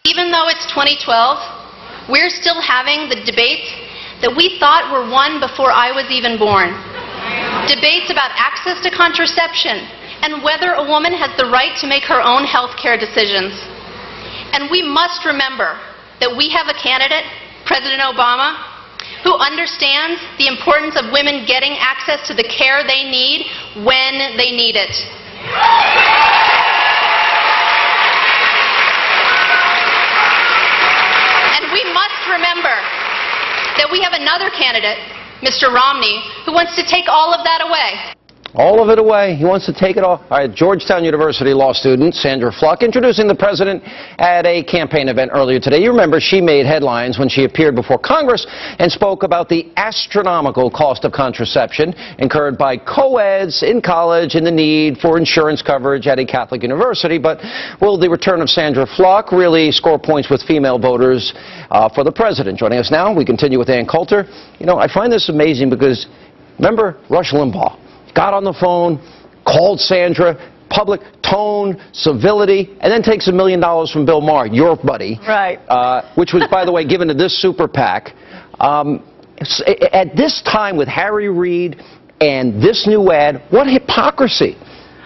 Even though it's 2012, we're still having the debates that we thought were won before I was even born. Debates about access to contraception and whether a woman has the right to make her own health care decisions. And we must remember that we have a candidate, President Obama, who understands the importance of women getting access to the care they need when they need it. And we must remember that we have another candidate, Mr. Romney, who wants to take all of that away. All of it away. He wants to take it all. All right, Georgetown University law student Sandra Fluke introducing the president at a campaign event earlier today. You remember she made headlines when she appeared before Congress and spoke about the astronomical cost of contraception incurred by co-eds in college and the need for insurance coverage at a Catholic university. But will the return of Sandra Fluke really score points with female voters for the president? Joining us now, we continue with Ann Coulter. You know, I find this amazing because, remember Rush Limbaugh? Got on the phone, called Sandra, public tone, civility, and then takes $1 million from Bill Maher, your buddy. Right. Which was, by the way, given to this super PAC. At this time with Harry Reid and this new ad, what hypocrisy.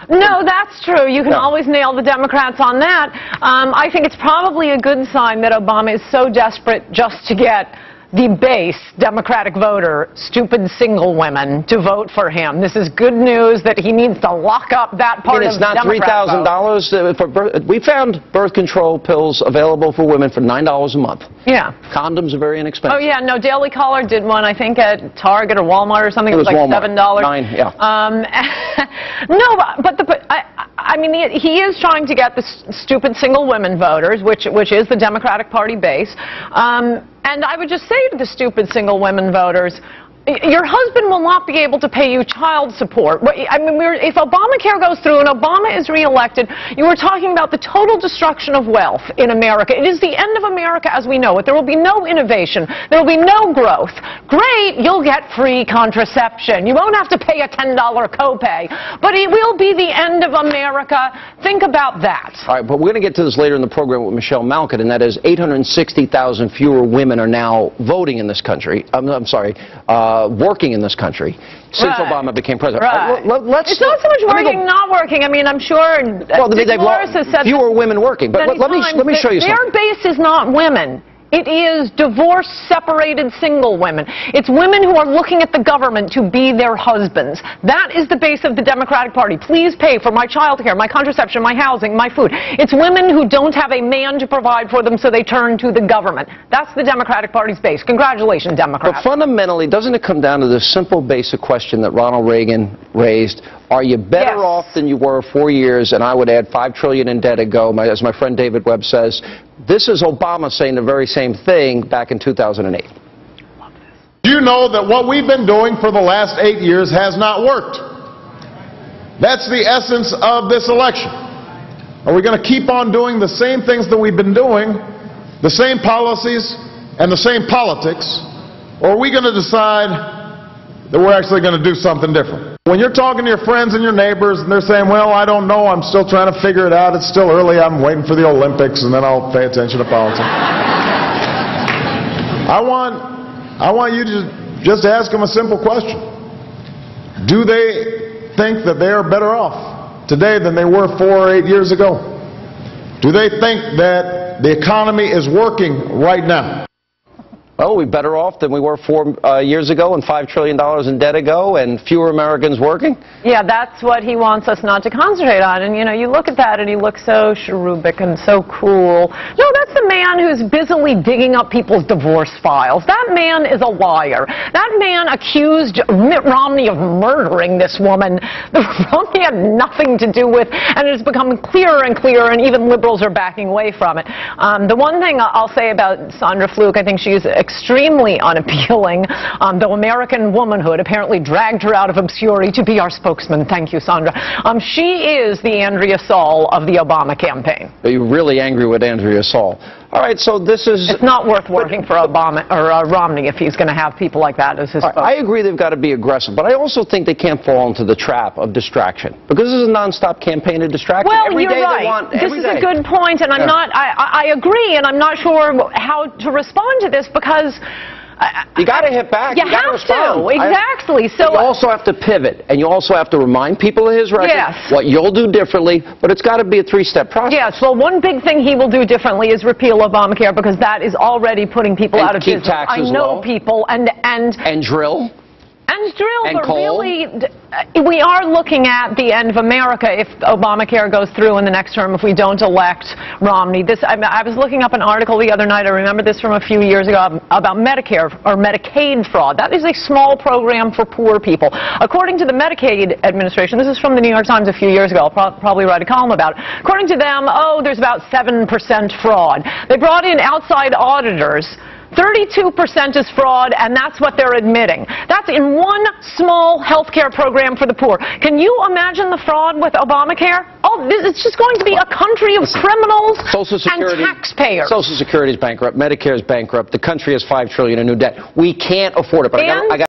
No, that's true. You can always nail the Democrats on that. I think it's probably a good sign that Obama is so desperate just to get the base Democratic voter, stupid single women, to vote for him. This is good news that he needs to lock up that part of the Democrat vote. It's not $3,000 for birth. We found birth control pills available for women for $9 a month. Yeah. Condoms are very inexpensive. Oh, yeah. No, Daily Caller did one, I think, at Target or Walmart or something. It was like Walmart. $7. $9, yeah. No, but I mean, he is trying to get the stupid single women voters, which is the Democratic Party base. And I would just say to the stupid single women voters, your husband will not be able to pay you child support. I mean, if Obamacare goes through and Obama is reelected, you are talking about the total destruction of wealth in America. It is the end of America as we know it. There will be no innovation. There will be no growth. Great, you'll get free contraception. You won't have to pay a $10 copay, but it will be the end of America. Think about that. All right, but we're going to get to this later in the program with Michelle Malkin, and that is 860,000 fewer women are now voting in this country. I'm sorry. Working in this country since Obama became president. Right. It's not so much working, not working. I mean, I'm sure Dolores has said fewer women working. But let me show you something. Their base is not women. It is divorced, separated, single women. It's women who are looking at the government to be their husbands. That is the base of the Democratic Party. Please pay for my child care, my contraception, my housing, my food. It's women who don't have a man to provide for them, so they turn to the government. That's the Democratic Party's base. Congratulations, Democrats. But fundamentally, doesn't it come down to the simple, basic question that Ronald Reagan raised? Are you better off than you were 4 years? And I would add $5 trillion in debt ago, as my friend David Webb says. This is Obama saying the very same thing back in 2008. Do you know that what we've been doing for the last 8 years has not worked? That's the essence of this election. Are we going to keep on doing the same things that we've been doing, the same policies and the same politics, or are we going to decide that we're actually going to do something different? When you're talking to your friends and your neighbors and they're saying, well, I don't know, I'm still trying to figure it out, it's still early, I'm waiting for the Olympics and then I'll pay attention to politics. I want you to just ask them a simple question. Do they think that they are better off today than they were 4 or 8 years ago? Do they think that the economy is working right now? Well, we're better off than we were 4 years ago and $5 trillion in debt ago and fewer Americans working? Yeah, that's what he wants us not to concentrate on. And, you know, you look at that and he looks so cherubic and so cool. No, that's the man who's busily digging up people's divorce files. That man is a liar. That man accused Mitt Romney of murdering this woman that Romney had nothing to do with, and it has become clearer and clearer, and even liberals are backing away from it. The one thing I'll say about Sandra Fluke, I think she's extremely unappealing, though American womanhood apparently dragged her out of obscurity to be our spokesman. Thank you, Sandra. She is the Andrea Saul of the Obama campaign. Are you really angry with Andrea Saul? All right, so this is... It's not worth working for Obama or Romney if he's going to have people like that as his Right, I agree they've got to be aggressive, but I also think they can't fall into the trap of distraction, because this is a nonstop campaign of distraction. Well, every you're day right. They want, this is a good point, and I agree, and I'm not sure how to respond to this, because... You got to hit back. You got to respond. Exactly. So you also have to pivot, and you also have to remind people of his record, yes, what you'll do differently, but it's got to be a three-step process. Yes, well, one big thing he will do differently is repeal Obamacare, because that is already putting people out of business. Keep taxes I know low. People, and drill. And drill, and but coal. really, we are looking at the end of America if Obamacare goes through in the next term, if we don't elect Romney. I was looking up an article the other night, I remember this from a few years ago, about Medicare or Medicaid fraud. That is a small program for poor people. According to the Medicaid administration, this is from the New York Times a few years ago, I'll probably write a column about it. According to them, there's about 7% fraud. They brought in outside auditors. 32% is fraud, and that's what they're admitting. That's in one small health care program for the poor. Can you imagine the fraud with Obamacare? It's just going to be a country of criminals and taxpayers. Social Security is bankrupt. Medicare is bankrupt. The country has $5 trillion in new debt. We can't afford it. But I got